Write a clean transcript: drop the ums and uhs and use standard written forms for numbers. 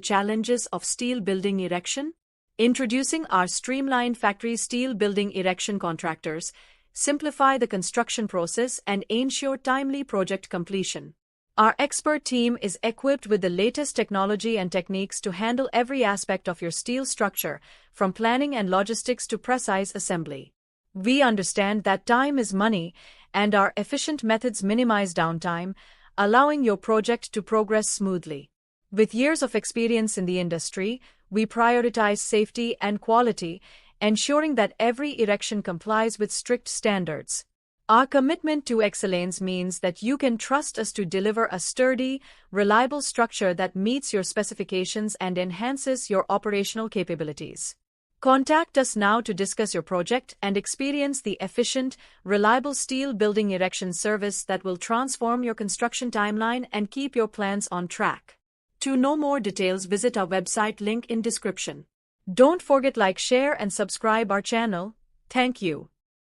Challenges of steel building erection? Introducing our streamlined factory steel building erection contractors, simplify the construction process and ensure timely project completion. Our expert team is equipped with the latest technology and techniques to handle every aspect of your steel structure, from planning and logistics to precise assembly. We understand that time is money, and our efficient methods minimize downtime, allowing your project to progress smoothly. With years of experience in the industry, we prioritize safety and quality, ensuring that every erection complies with strict standards. Our commitment to excellence means that you can trust us to deliver a sturdy, reliable structure that meets your specifications and enhances your operational capabilities. Contact us now to discuss your project and experience the efficient, reliable steel building erection service that will transform your construction timeline and keep your plans on track. To know more details, visit our website, link in description. Don't forget like, share and subscribe our channel. Thank you.